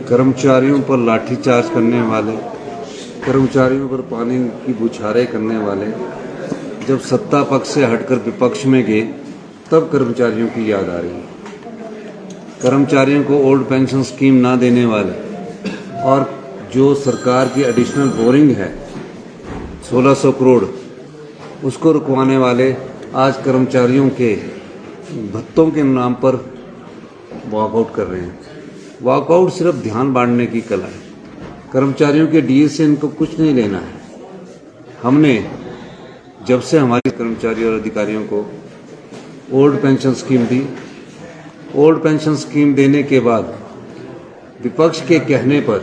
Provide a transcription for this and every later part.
कर्मचारियों पर लाठीचार्ज करने वाले, कर्मचारियों पर पानी की बौछारें करने वाले जब सत्ता पक्ष से हटकर विपक्ष में गए तब कर्मचारियों की याद आ रही है। कर्मचारियों को ओल्ड पेंशन स्कीम ना देने वाले और जो सरकार की एडिशनल बोरिंग है 1600 करोड़ उसको रुकवाने वाले आज कर्मचारियों के भत्तों के नाम पर वॉकआउट कर रहे हैं। वॉकआउट सिर्फ ध्यान बांटने की कला है। कर्मचारियों के डीए से इनको कुछ नहीं लेना है। हमने जब से हमारे कर्मचारी और अधिकारियों को ओल्ड पेंशन स्कीम दी, ओल्ड पेंशन स्कीम देने के बाद विपक्ष के कहने पर,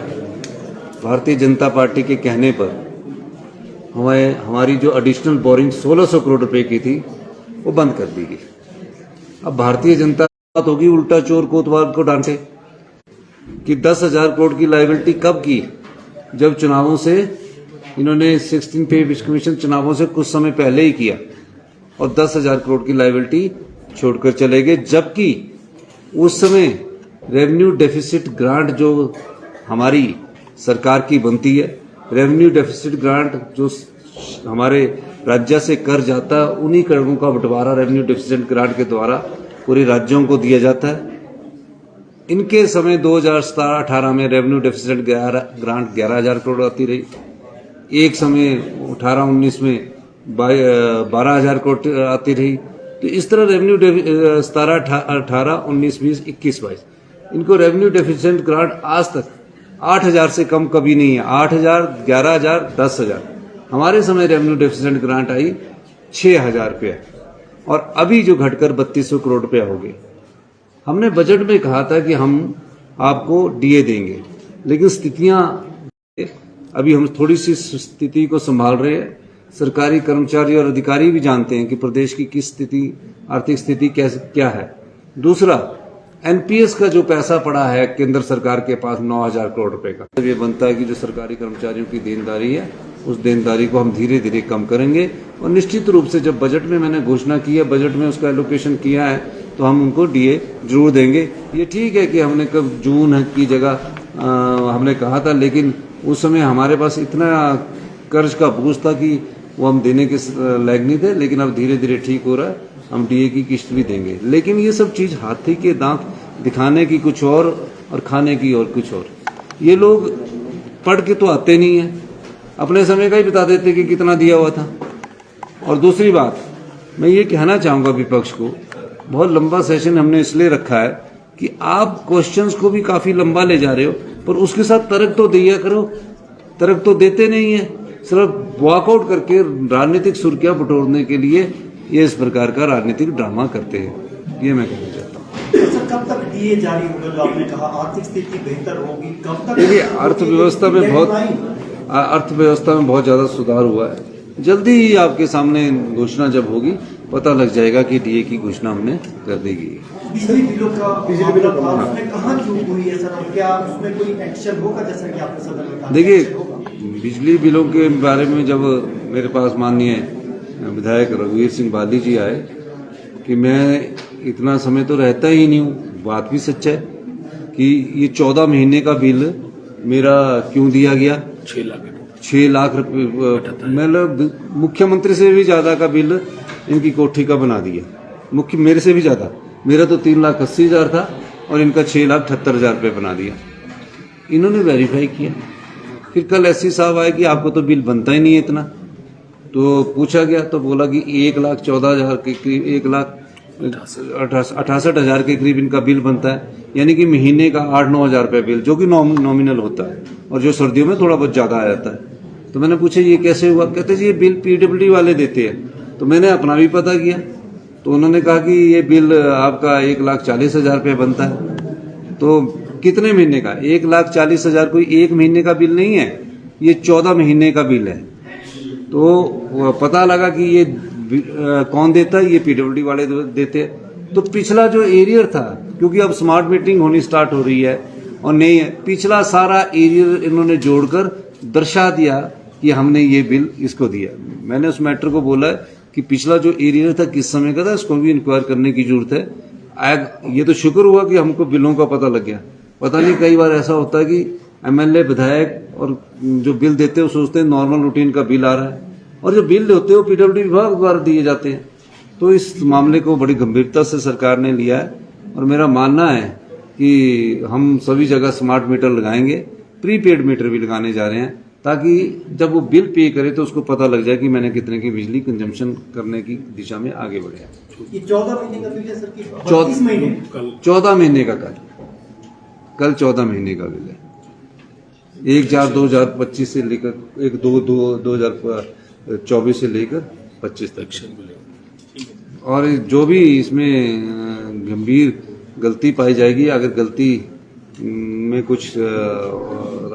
भारतीय जनता पार्टी के कहने पर हमारी जो एडिशनल बोरिंग 1600 करोड़ रुपए की थी वो बंद कर दी गई। अब भारतीय जनता बात होगी उल्टा चोर कोतवाल को डांटे कि 10,000 करोड़ की लायबिलिटी कब की, जब चुनावों से इन्होंने 16 पे कमीशन चुनावों से कुछ समय पहले ही किया और 10,000 करोड़ की लायबिलिटी छोड़कर चले गए, जबकि उस समय रेवेन्यू डेफिसिट ग्रांट जो हमारी सरकार की बनती है, रेवेन्यू डेफिसिट ग्रांट जो हमारे राज्य से कर जाता है, उन्हीं करोड़ों का बंटवारा रेवेन्यू डेफिसिट ग्रांट के द्वारा पूरे राज्यों को दिया जाता है। इनके समय 2017-18 में रेवेन्यू डेफिसिट ग्रांट 11,000 करोड़ आती रही। एक समय 18-19 में 12,000 करोड़ आती रही। तो इस तरह रेवेन्यू 17-18, 19-20, 21-22 इनको रेवेन्यू डेफिसिट ग्रांट आज तक 8,000 से कम कभी नहीं है। 8,000, 11,000, 10,000। हमारे समय रेवेन्यू डेफिसिट ग्रांट आई 6,000 रुपया और अभी जो घटकर 3200 करोड़ रुपया हो गए। हमने बजट में कहा था कि हम आपको डीए देंगे, लेकिन स्थितियां अभी हम थोड़ी सी स्थिति को संभाल रहे हैं। सरकारी कर्मचारी और अधिकारी भी जानते हैं कि प्रदेश की किस स्थिति, आर्थिक स्थिति क्या है। दूसरा, एनपीएस का जो पैसा पड़ा है केंद्र सरकार के पास 9,000 करोड़ रुपए का, ये बनता है कि जो सरकारी कर्मचारियों की देनदारी है उस देनदारी को हम धीरे धीरे कम करेंगे और निश्चित रूप से जब बजट में मैंने घोषणा की है, बजट में उसका एलोकेशन किया है, तो हम उनको डीए जरूर देंगे। ये ठीक है कि हमने कब जून की जगह हमने कहा था, लेकिन उस समय हमारे पास इतना कर्ज का बोझ था कि वो हम देने के लायक नहीं थे, लेकिन अब धीरे धीरे ठीक हो रहा है। हम डीए की किस्त भी देंगे, लेकिन ये सब चीज हाथी के दांत दिखाने की कुछ और खाने की और कुछ और। ये लोग पढ़ के तो आते नहीं है, अपने समय का ही बता देते कि कितना दिया हुआ था। और दूसरी बात, मैं ये कहना चाहूंगा विपक्ष को, बहुत लंबा सेशन हमने इसलिए रखा है कि आप क्वेश्चंस को भी काफी लंबा ले जा रहे हो, पर उसके साथ तर्क तो दिया करो। तर्क तो देते नहीं है, सिर्फ वॉकआउट करके राजनीतिक सुर्खियां बटोरने के लिए ये इस प्रकार का राजनीतिक ड्रामा करते हैं। ये मैं कहना चाहता हूँ। कब तक डीए जारी होगा? जो आपने कहा आर्थिक स्थिति बेहतर होगी, कब तक? देखिए, अर्थव्यवस्था में बहुत ज्यादा सुधार हुआ है। जल्दी ही आपके सामने घोषणा जब होगी पता लग जाएगा कि डीए की घोषणा हमने कर देगी। बिजली बिलों का उसमें कहाँ चूक हुई है सर? क्या उसमें कोई एक्शन होगा जैसा कि आपने सदन में कहा? देखिए, बिजली बिलों के बारे में जब मेरे पास माननीय विधायक रघुवीर सिंह बाली जी आए कि मैं इतना समय तो रहता ही नहीं हूँ, बात भी सच है कि ये 14 महीने का बिल मेरा क्यों दिया गया। 6 लाख रुपए, मतलब मुख्यमंत्री से भी ज्यादा का बिल इनकी कोठी का बना दिया। मेरे से भी ज्यादा, मेरा तो 3,80,000 था और इनका 6,78,000 रुपये बना दिया। इन्होंने वेरीफाई किया, फिर कल एससी साहब आए कि आपको तो बिल बनता ही नहीं है इतना। तो पूछा गया तो बोला कि 1,14,000 के करीब, 1,68,000 के करीब इनका बिल बनता है, यानी कि महीने का 8-9 हज़ार रुपये बिल, जो कि नॉमिनल होता है और जो सर्दियों में थोड़ा बहुत ज्यादा आ जाता है। तो मैंने पूछा ये कैसे हुआ? कहते जी ये बिल पीडब्ल्यूडी वाले देते हैं। तो मैंने अपना भी पता किया, तो उन्होंने कहा कि ये बिल आपका 1,40,000 रुपये बनता है। तो कितने महीने का? 1,40,000 कोई एक महीने का बिल नहीं है, ये 14 महीने का बिल है। तो पता लगा कि ये कौन देता है, ये पीडब्ल्यूडी वाले देते हैं। तो पिछला जो एरियर था, क्योंकि अब स्मार्ट मीटरिंग होनी स्टार्ट हो रही है और नहीं है, पिछला सारा एरियर इन्होंने जोड़कर दर्शा दिया कि हमने ये बिल इसको दिया। मैंने उस मैटर को बोला कि पिछला जो एरियर था किस समय का था, इसको भी इंक्वायर करने की जरूरत है। ये तो शुक्र हुआ कि हमको बिलों का पता लग गया, पता नहीं, कई बार ऐसा होता है कि एमएलए विधायक और जो बिल देते हैं वो सोचते हैं नॉर्मल रूटीन का बिल आ रहा है, और जो बिल होते हैं वो पीडब्ल्यूडी विभाग द्वारा दिए जाते हैं। तो इस मामले को बड़ी गंभीरता से सरकार ने लिया है, और मेरा मानना है कि हम सभी जगह स्मार्ट मीटर लगाएंगे, प्रीपेड मीटर भी लगाने जा रहे हैं, ताकि जब वो बिल पे करे तो उसको पता लग जाए कि मैंने कितने की बिजली कंजम्पशन करने की दिशा में आगे बढ़े। ये 14 महीने का बिल है सर कि 32 महीने 14 महीने का कल 14 महीने का बिल है, 1/4/2025 से लेकर 1/2/2024 से लेकर 25 तक। और जो भी इसमें गंभीर गलती पाई जाएगी, अगर गलती में कुछ